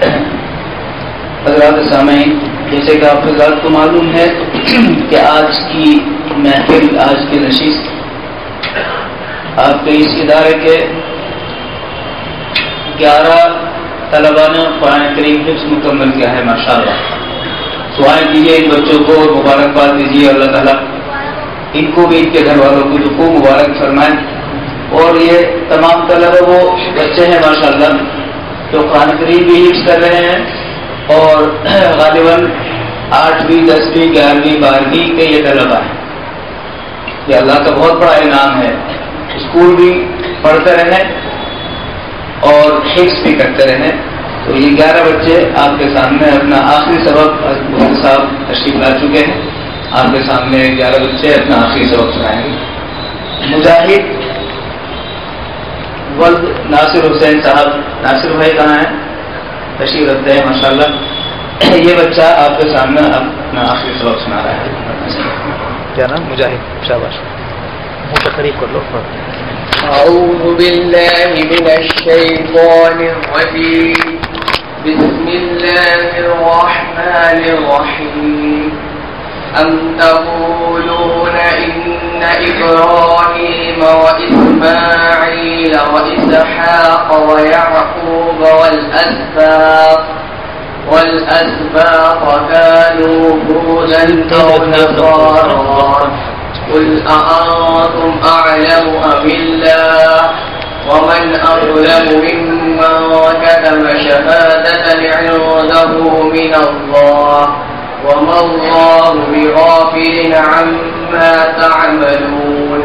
हज़रात सामीन, जैसे कि आप हज़रात को मालूम है कि आज की महफिल, आज की नशिस्त आपके इस इदारे के 11 तलबा ने कुरान करीम हिफ्ज़ मुकम्मल किया है। माशाअल्लाह, दुआएं कीजिए इन बच्चों को, मुबारकबाद दीजिए। अल्लाह ताला इनको भी, इनके घर वालों को जो खूब मुबारक फरमाए। और ये तमाम तलबा वो बच्चे हैं माशाअल्लाह जो कुरान करीम भी हिफ्ज़ कर रहे हैं और गालिबन 8वीं, 10वीं, 11वीं, 12वीं के ये तलबा हैं। ये अल्लाह का बहुत बड़ा इनाम है। स्कूल भी पढ़ते रहें और हिफ्ज़ भी करते रहें। तो ये 11 बच्चे आपके सामने अपना आखिरी सबक, मुफ्ती साहब तशरीफ ला चुके हैं, आपके सामने 11 बच्चे अपना आखिरी सबक सुनाएंगे। मुजाहिद वल्द नासिर हुसैन साहब, नासिर भाई कहाँ हैं? तशरीफ रखते हैं माशाअल्लाह। ये बच्चा आपके सामने अपना आखिरी सबक सुना रहा है। क्या नाम? मुजाहिद, शाबाश, मुँह पे करीब कर लो। अऊज़ु बिल्लाहि मिनश शैतानिर रजीम, बिस्मिल्लाहिर रहमानिर रहीम। अम तक़ूलूना इन्ना इब्राहीम व इस्माईल व इसहाक़ व याक़ूब वल अस्बात कानू हूदन अव नसारा क़ुल अअंतुम अअलमु अमिल्लाह वमन अज़लमु मिम्मन कतम शहादतन इंदहु मिनल्लाह वमल्लाहु बिग़ाफिलिन अम्मा तअमलून।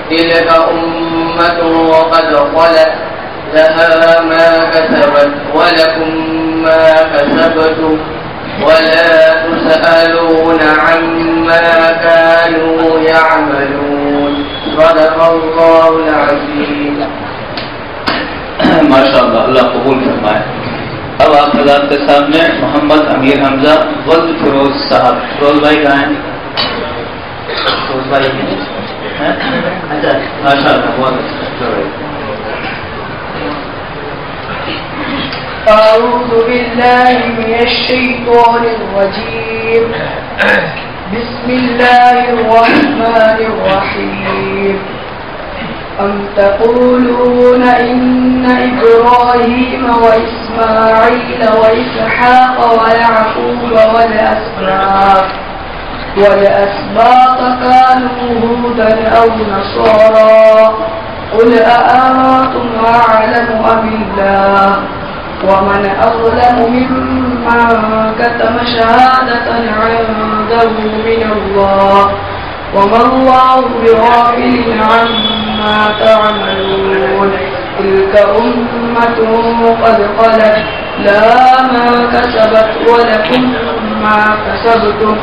तिलक उम्मतुन क़द ख़लत लहा मा कसबत व लकुम मा कसबतुम वला तुसअलून अम्मा कानू यअमलून। सदक़ल्लाहुल अज़ीम। माशाअल्लाह, अल्लाह कबूल फरमाए। अब आप हज़रात के सामने मोहम्मद अमीर हमजा वल्द फिरोज साहब। फिरोज भाई कहाँ हैं? फिरोज भाई हैं? अच्छा, माशाअल्लाह, बहुत अच्छा। अऊज़ु बिल्लाहि मिनश शैतानिर रजीम, बिस्मिल्लाहिर रहमानिर रहीम। अम तक़ूलूना इन्ना इब्राहीम व इस्माईल व इसहाक़ व याक़ूब वल अस्बात कानू हूदन अव नसारा क़ुल अअंतुम अअलमु अमिल्लाह वमन अज़लमु मिम्मन कतम शहादतन इंदहु मिनल्लाह वमल्लाहु बिग़ाफिलिन अम्मा तअमलून। तिलक उम्मतुन क़द ख़लत लहा मा कसबत व लकुम मा कसबतुम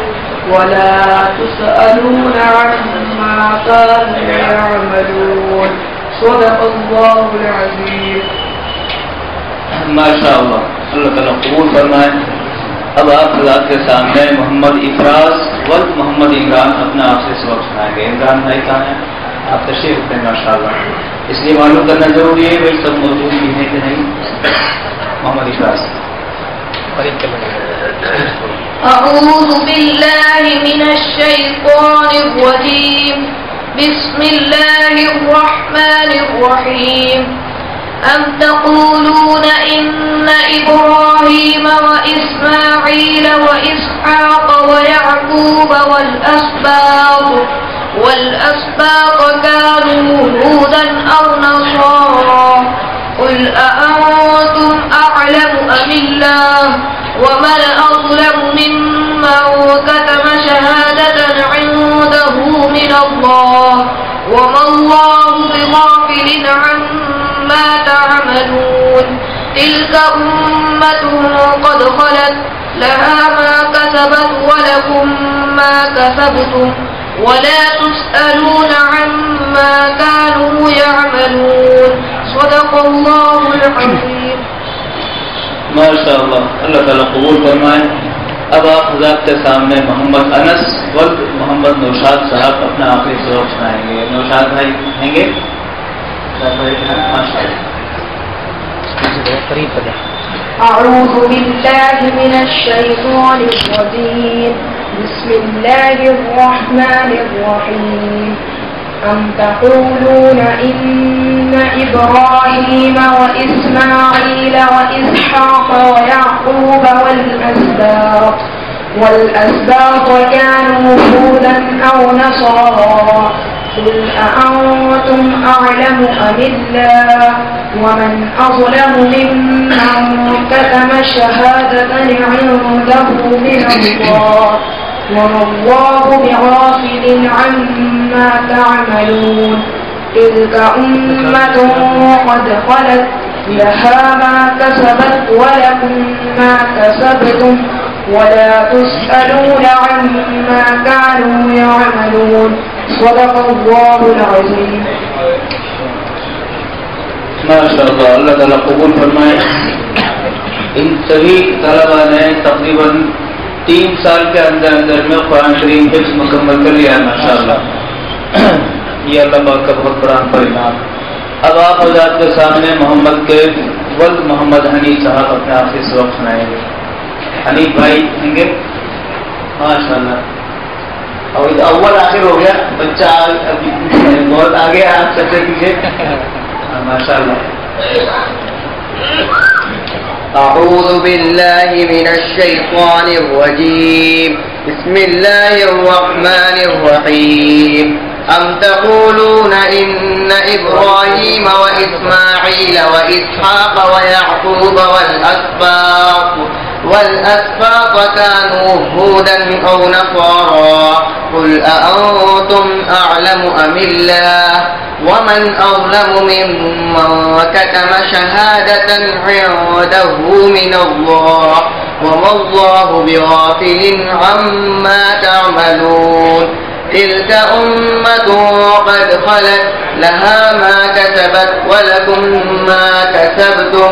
वला तुसअलून अम्मा कानू यअमलून। सदक़ल्लाहुल अज़ीम। माशाअल्लाह, अल्लाह ताला कबूल फरमाए। अब आप हज़रात के सामने मोहम्मद इफराज वल्द मोहम्मद इमरान अपना आखिरी सबक सुनाएंगे। इमरान भाई कहाँ हैं? आप तशरीफ रखते हैं माशाअल्लाह। इसलिए मालूम करना जरूरी है भाई सब मौजूद भी हैं कि नहीं। मोहम्मद इफराज। अऊज़ु बिल्लाहि मिनश शैतानिर रजीम, बिस्मिल्लाहिर रहमानिर रहीम। अम तक़ूलूना इन्ना इब्राहीम व इस्माईल व इसहाक़ व याक़ूब वल अस्बात कानू हूदन अव नसारा क़ुल अअंतुम अअलमु अमिल्लाह वमन अज़लमु मिम्मन कतम शहादतन इंदहु मिनल्लाह वमल्लाहु बिग़ाफिलिन अम्मा तअमलून। तिलक उम्मतुन क़द ख़लत लहा मा कसबत व लकुम मा कसबतुम वला तुसअलून अम्मा कानू यअमलून। सदक़ल्लाहुल अज़ीम। माशाअल्लाह, अल्लाह ताला कबूल फरमाए। अब आप हज़रात के सामने मोहम्मद अनस वल्द मोहम्मद नौशाद साहब अपना आखिरी सबक सुनाएंगे। नौशाद भाई हैंगे? माशाअल्लाह, करीब أعوذ بالله من الشيطان الرجيم. بسم الله الرحمن الرحيم. أم تقولون إن إبراهيم وإسماعيل وإسحاق ويعقوب والأسباط كانوا هودا أو نصارى قل أأنتم أعلم أم الله ومن أظلم ممن كتم شهادة عنده من الله وما الله بغافل عما تعملون. تلك أمة قد خلت لها ما كسبت ولكم ما كسبتم ولا تسألون عما كانوا يعملون. صدق الله العظيم. माशाअल्लाह, अल्लाह ताला कबूल फरमाए। इन सभी तलबा ने तकरीबन 3 साल के अंदर अंदर में कुरान शरीफ हिफ्ज़ मुकम्मल कर लिया है माशाअल्लाह। ये अल्लाह पाक का बहुत बड़ा परिणाम। अब आप हज़रात के सामने मोहम्मद के वल्द मोहम्मद हनीफ साहब अपने आखिरी सबक सुनाएंगे। हनीफ भाई होंगे माशाअल्लाह। और अव्वल आखिर हो गया, बच्चा अभी बहुत आगे है आप सबसे पीछे माशाअल्लाह। أعوذ بالله من الشيطان الرجيم. بسم الله الرحمن الرحيم. أم تقولون إن إبراهيم وإسماعيل وإسحاق ويعقوب والأسباط كانوا هودا أو نصارى قل أأنتم أعلم أم الله ومن أظلم ممن كتم شهادة عنده من الله وما الله بغافل عما تعملون. تلك أمة قد خلت لها ما كسبت ولكم ما كسبتم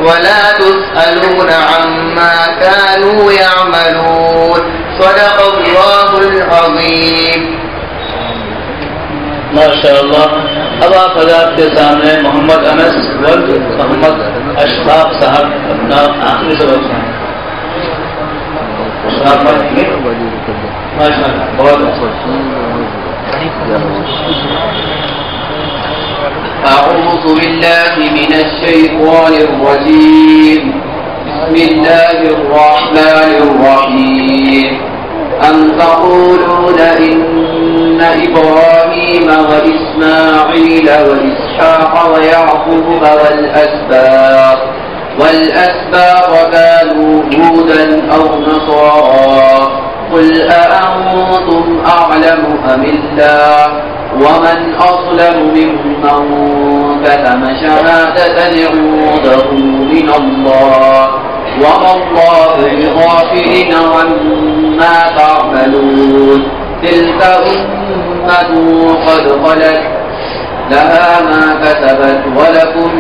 ولا تسألون عما كانوا يعملون. صدق الله العظيم. माशाअल्लाह। अब आप हज़रात के सामने मोहम्मद अनस वल्द मोहम्मद अशफाक साहब अपना आखिरी सबक सुनाएं। माशाअल्लाह, बहुत अच्छा। أعوذ بالله من الشيطان الرجيم. بسم الله الرحمن الرحيم. أم تقولون إن إبراهيم وإسماعيل وإسحاق ويعقوب والأسباط كانوا هودا أو نصارى قل أأنتم أعلم أم الله ومن أظلم ممن كتم شهادة عنده من الله وما الله بغافل عما تعملون. تلك أمة قد خلت لها ما كسبت ولكم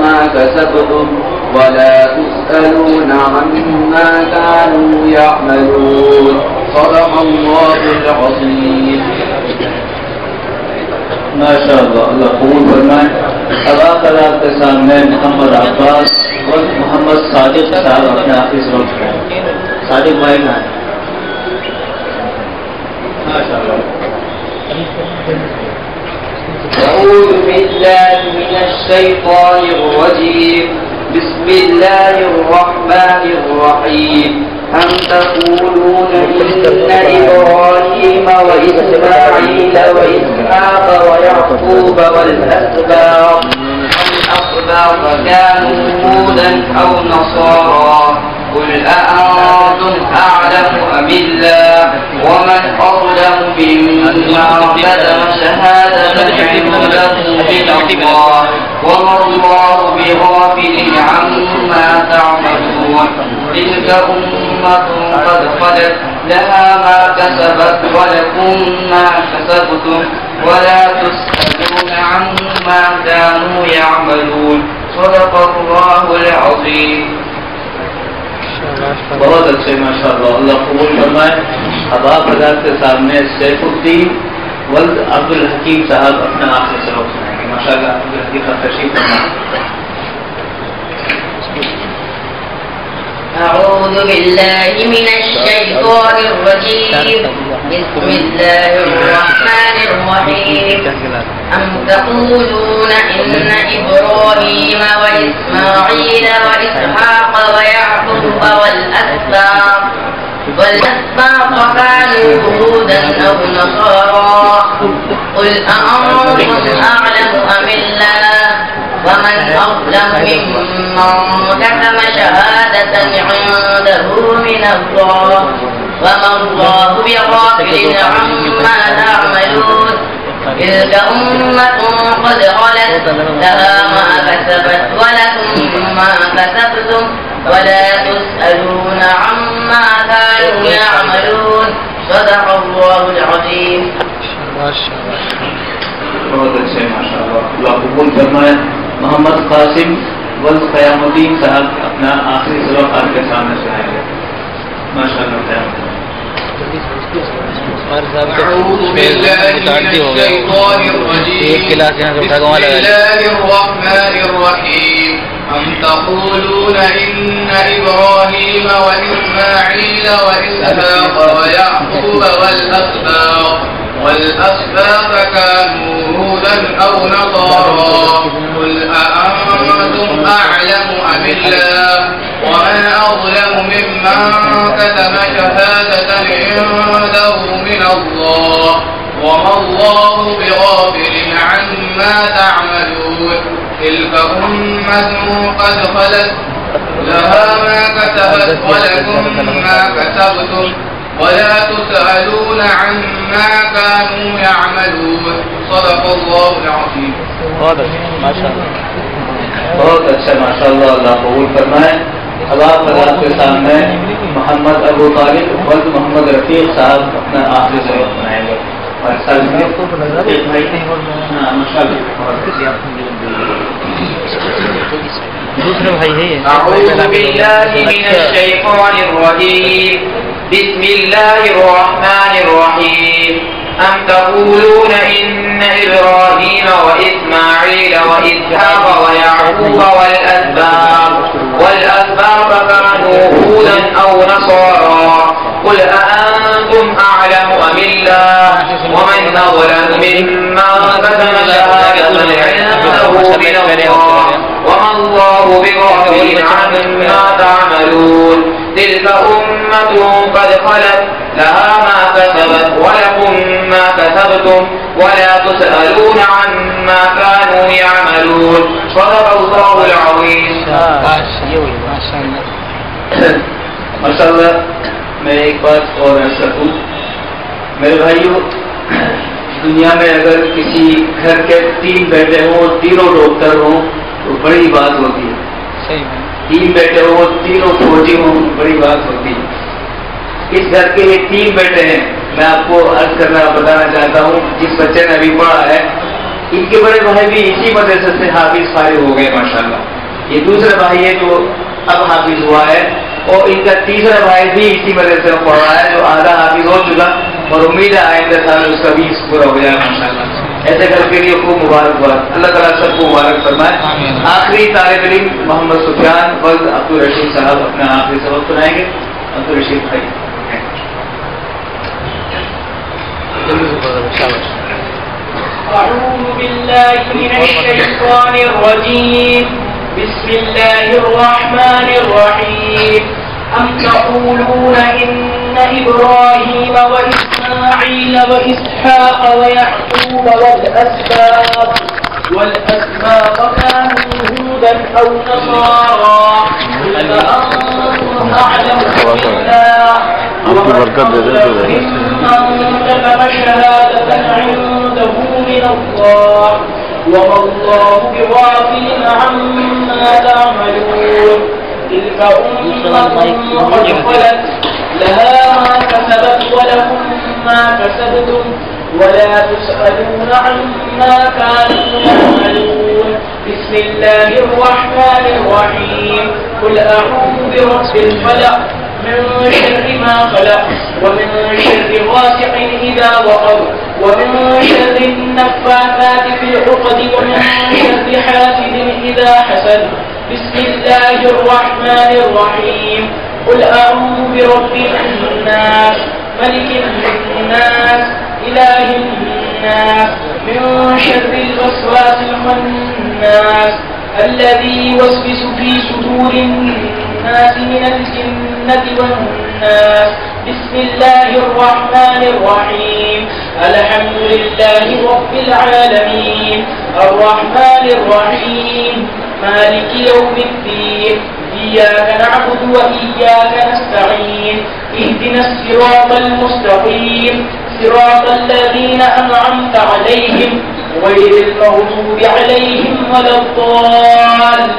ما كسبتم ولا تسألون عما كانوا يعملون. صدق الله العظيم. माशाअल्लाह, अल्लाह कबूल फरमाए। अब आप हज़रात के सामने मोहम्मद अब्बास और मोहम्मद सादिक साहब अपने आखिरी सबक सुनाएंगे। सादिक भाई कहाँ हैं? माशाअल्लाह। أعوذ بالله من الشيطان الرجيم. بسم الله الرحمن الرحيم. أم تقولون إن إبراهيم وإسماعيل وإسحاق ويعقوب والأسباط كانوا هودا أو نصارى قل أأنتم أعلم أم الله ومن أظلم ممن كتم شهادة عنده من الله وما الله بغافل عما تعملون. تلك أمة قد خلت لها ما كسبت ولكم ما كسبتم ولا تسألون عما كانوا يعملون. صدق الله العظيم. बहुत अच्छे माशाअल्लाह, अल्लाह कबूल फरमाए। अब आप हज़रात के सामने सैफुद्दीन वल्द अब्दुल हकीम साहब अपना आखिरी सबक सुनाएंगे। माशाअल्लाह, अब्दुल हकीम साहब तशरीफ फरमाएं। أعوذ بالله من الشيطان الرجيم بسم الله الرحمن الرحيم أم تقولون إن إبراهيم وإسماعيل وإسحاق ويعقوب والأسباط كانوا هودا أو نصارى قل أأنتم أعلم أم الله ومن أظلم ممن كتم شهادة عنده من الله وما الله بغافل عما تعملون تلك أمة قد خلت لها ما كسبت ولكم ما كسبتم ولا تسألون عما كانوا يعملون صدق الله العظيم. बहुत अच्छे माशाअल्लाह, अल्लाह कबूल फरमाए। मोहम्मद कासिम वल्द क़यामुद्दीन साहब अपना आखिरी सबक आपके सामने सुनाएंगे। माशाअल्लाह क़यामुद्दीन। أعوذ بالله من الشيطان الرجيم بسم الله الرحمن الرحيم أم تقولون إن إبراهيم وإسماعيل وإسحاق ويعقوب والأسباط كانوا هودا أو نصارى قل أأنتم أعلم أم الله ومن أظلم ممن كتم شهادة عنده من الله وما الله بغافل عما تعملون تلك أمة قد خلت لها ما كسبت ولكم ما كسبتم ولا تسألون عما كانوا يعملون صدق الله العظيم. बहुत अच्छा माशाअल्लाह, बहुत अच्छा माशाअल्लाह, अल्लाह कबूल फरमाए। अब आप के सामने मोहम्मद अबू तालिब वल्द मोहम्मद रफीक साहब अपना आखिरी सबक बनाएंगे। और साथ में एक भाई दूसरे भाई है। أعوذ بالله من الشيطان الرجيم بسم الله الرحمن الرحيم أم تقولون إن إبراهيم وإسماعيل وإسحاق ويعقوب والأسباط كانوا هودا أو نصارى قل أأنتم أعلم أم الله ومن أظلم ممن كتم شهادة عنده من الله وما الله بغافل عما تعملون تلك أمة قد خلت لها ما كسبت ولكم ما كسبتم ولا تسألون عما كانوا يعملون صدق الله العظيم. माशाअल्लाह, मैं एक बात और अर्ज करूं, मेरे भाइयों, दुनिया में अगर किसी घर के 3 बेटे हों, तीनों डॉक्टर हों तो बड़ी बात होती है। 3 बेटे हों, तीनों फौजी हों, बड़ी बात होती है। इस घर के 3 बेटे हैं। मैं आपको अर्ज करना बताना चाहता हूँ, जिस बच्चे ने अभी पढ़ा है, इनके बड़े भाई भी इसी मदरसे से हाफिज फारिग हो गए माशाअल्लाह। ये दूसरा भाई है जो अब हाफिज हुआ है, और इनका तीसरा भाई भी इसी मदरसे में पढ़ रहा है जो आधा हाफिज हो चुका, और उम्मीद है आइंदा साल उसका भी पूरा हो जाए माशाअल्लाह। ऐसे घर के लिए खूब मुबारकबाद, अल्लाह ताला सबको मुबारक फरमाए। आखिरी तालिब इल्म मोहम्मद सुफियान वल्द अब्दुल रशीद साहब अपना आखिरी सबक सुनाएंगे। अब्दुल रशीद भाई। أعوذ بالله من الشيطان الرجيم بسم الله الرحمن الرحيم أم تقولون إن إبراهيم وإسماعيل وإسحاق ويعقوب والأسباط كانوا هودا أو نصارى قل أأنتم أعلم بالله ومن كتم شهادة عنده من الله وما الله بغافل عما تعملون تلك أمة قد خلت لها ما كسبت ولكم ما كسبتم ولا تسألون عما كانوا يعملون. بسم الله الرحمن الرحيم قل أعوذ برب الفلق من شر ما خلق ومن شر غاسق إذا وقب ومن شر النفاثات في العقد ومن شر حاسد إذا حسد. بسم الله الرحمن الرحيم قل أعوذ برب الناس ملك الناس إله الناس من شر الوسواس الخناس الذي يوسوس في صدور الناس من الجنة والناس. بسم الله الرحمن الرحيم الحمد لله رب العالمين الرحمن الرحيم مالك يوم الدين إياك نعبد وإياك نستعين اهدنا الصراط المستقيم صراط الذين أنعمت عليهم غير المغضوب عليهم ولا الضالين.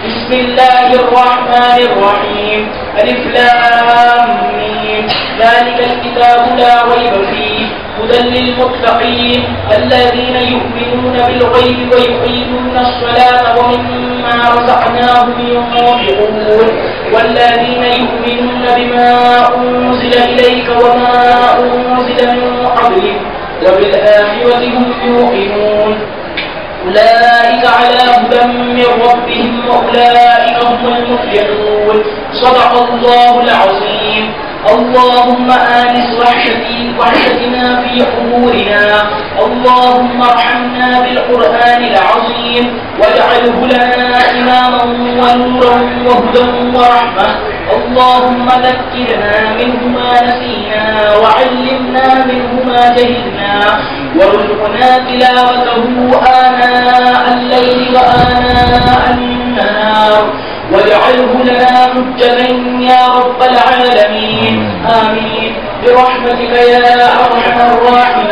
بسم الله الرحمن الرحيم ألف لام ميم ذلك الكتاب لا ريب فيه هدى للمتقين الذين يؤمنون بالغيب ويقيمون الصلاة ومما رزقناهم ينفقون والذين يؤمنون بما أنزل إليك وما أنزل من قبلك وبالآخرة هم يوقنون أولئك على هدى من ربهم وأولئك هم المفلحون. صدق الله العظيم. اللهم آنس وحشتنا في قبورنا اللهم ارحمنا بالقرآن العظيم واجعله لنا إماما ونورا وهدى ورحمة. اللهم ذكرنا منه ما نسينا وعلمنا منه ما جهلنا وارزقنا تلاوته آناء الليل وآناء النهار واجعله لنا حجة يا رب العالمين. آمين برحمتك يا أرحم الراحمين.